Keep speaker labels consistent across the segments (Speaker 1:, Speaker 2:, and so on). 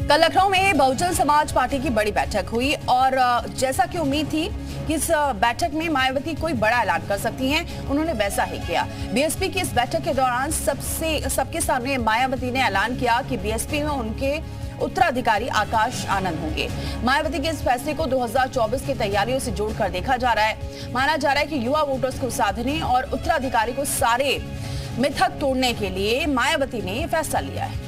Speaker 1: कल लखनऊ में बहुजन समाज पार्टी की बड़ी बैठक हुई और जैसा कि उम्मीद थी कि इस बैठक में मायावती कोई बड़ा ऐलान कर सकती हैं, उन्होंने वैसा ही किया। बीएसपी की इस बैठक के दौरान सबके सामने मायावती ने ऐलान किया कि बीएसपी में उनके उत्तराधिकारी आकाश आनंद होंगे। मायावती के इस फैसले को 2024 की तैयारियों से जोड़कर देखा जा रहा है। माना जा रहा है कि युवा वोटर्स को साधने और उत्तराधिकारी को सारे मिथक तोड़ने के लिए मायावती ने यह फैसला लिया है।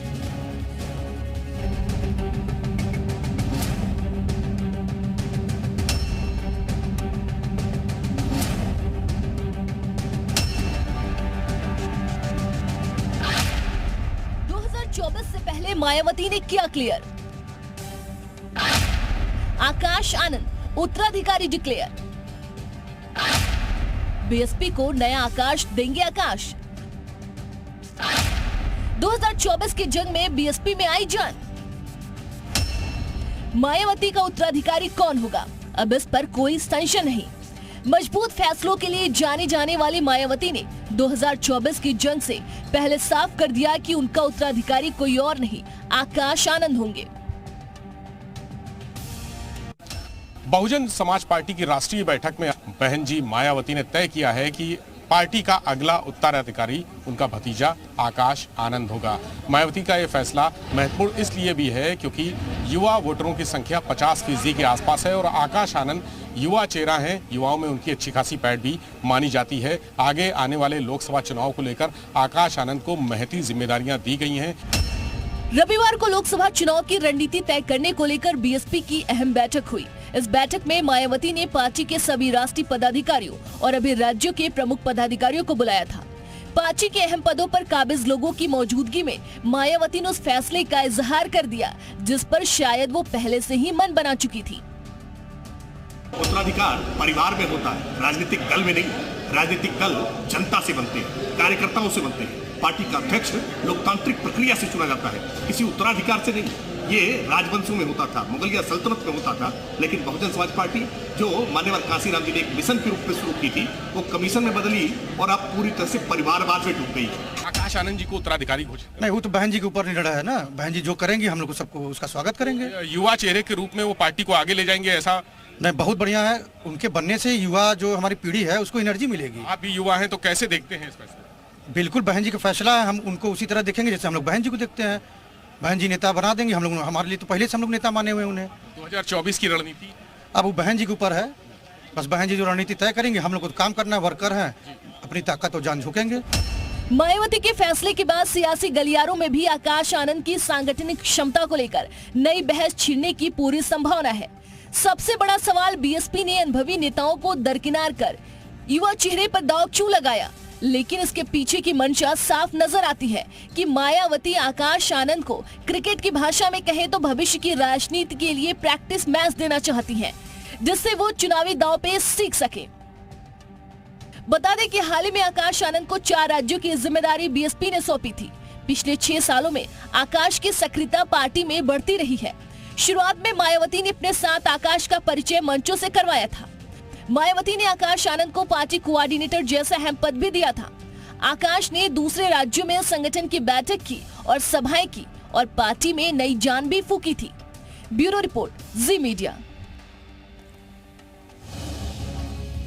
Speaker 2: से पहले मायावती ने किया क्लियर, आकाश आनंद उत्तराधिकारी डिक्लेयर, बीएसपी को नया आकाश देंगे आकाश। 2024 की जंग में बीएसपी में आई जान, मायावती का उत्तराधिकारी कौन होगा, अब इस पर कोई संशय नहीं। मजबूत फैसलों के लिए जाने जाने वाली मायावती ने 2024 की जंग से पहले साफ कर दिया कि उनका उत्तराधिकारी कोई और नहीं, आकाश आनंद होंगे।
Speaker 3: बहुजन समाज पार्टी की राष्ट्रीय बैठक में बहन जी मायावती ने तय किया है कि पार्टी का अगला उत्तराधिकारी उनका भतीजा आकाश आनंद होगा। मायावती का यह फैसला महत्वपूर्ण इसलिए भी है क्योंकि युवा वोटरों की संख्या 50% के आसपास है और आकाश आनंद युवा चेहरा हैं। युवाओं में उनकी अच्छी खासी पैठ भी मानी जाती है। आगे आने वाले लोकसभा चुनाव को लेकर आकाश आनंद को महती जिम्मेदारियां दी गई हैं।
Speaker 2: रविवार को लोकसभा चुनाव की रणनीति तय करने को लेकर बीएसपी की अहम बैठक हुई। इस बैठक में मायावती ने पार्टी के सभी राष्ट्रीय पदाधिकारियों और अभी राज्यों के प्रमुख पदाधिकारियों को बुलाया था। पार्टी के अहम पदों पर काबिज लोगों की मौजूदगी में मायावती ने उस फैसले का इजहार कर दिया जिस पर शायद वो पहले से ही मन बना चुकी थी।
Speaker 4: उत्तराधिकार परिवार में होता है, राजनीतिक दल में नहीं। राजनीतिक दल जनता से बनते हैं, कार्यकर्ताओं से बनते हैं। पार्टी का अध्यक्ष लोकतांत्रिक प्रक्रिया से चुना जाता है, किसी उत्तराधिकार से नहीं। ये राजवंशों में होता था, मुगलिया सल्तनत में होता था, लेकिन बहुजन समाज पार्टी जो मान्यवर कांसीराम जी ने एक मिशन के रूप में शुरू की थी वो कमीशन में बदली और अब पूरी तरह से परिवारवाद में डूब गई है।
Speaker 3: आकाश आनंद जी को उत्तराधिकारी घोषित
Speaker 5: नहीं, वो तो बहन जी के ऊपर निर्णय है ना। बहन जी जो करेंगे हम लोग सबको उसका स्वागत करेंगे।
Speaker 3: युवा चेहरे के रूप में वो पार्टी को आगे ले जाएंगे, ऐसा
Speaker 5: नहीं, बहुत बढ़िया है। उनके बनने से युवा जो हमारी पीढ़ी है उसको एनर्जी मिलेगी।
Speaker 3: आप भी युवा हैं तो कैसे देखते हैं इस फैसले?
Speaker 5: बिल्कुल बहन जी का फैसला है, हम उनको उसी तरह देखेंगे जैसे हम लोग बहन जी को देखते हैं। बहन जी नेता बना देंगे हम लोग, हमारे लिए तो पहले से हम लोग नेता माने हुए उन्हें।
Speaker 3: 2024 की रणनीति
Speaker 5: अब वो बहन जी के ऊपर है, बस बहन जी जो रणनीति तय करेंगे। हम लोग को तो काम करना है, वर्कर हैं, अपनी ताकत और जान झोंकेंगे।
Speaker 2: मायावती के फैसले के बाद सियासी गलियारों में भी आकाश आनंद की सांगठनिक क्षमता को लेकर नई बहस छिड़ने की पूरी संभावना है। सबसे बड़ा सवाल, बीएसपी ने अनुभवी नेताओं को दरकिनार कर युवा चेहरे पर दांव क्यों लगाया? लेकिन इसके पीछे की मंशा साफ नजर आती है कि मायावती आकाश आनंद को क्रिकेट की भाषा में कहे तो भविष्य की राजनीति के लिए प्रैक्टिस मैच देना चाहती हैं, जिससे वो चुनावी दांव पे सीख सके। बता दें कि हाल ही में आकाश आनंद को 4 राज्यों की जिम्मेदारी बीएसपी ने सौंपी थी। पिछले 6 सालों में आकाश की सक्रियता पार्टी में बढ़ती रही है। शुरुआत में मायावती ने अपने साथ आकाश का परिचय मंचों से करवाया था। मायावती ने आकाश आनंद को पार्टी कोऑर्डिनेटर जैसा अहम पद भी दिया था। आकाश ने दूसरे राज्यों में संगठन की बैठक की और सभाएं की और पार्टी में नई जान भी फूकी थी। ब्यूरो रिपोर्ट, जी मीडिया।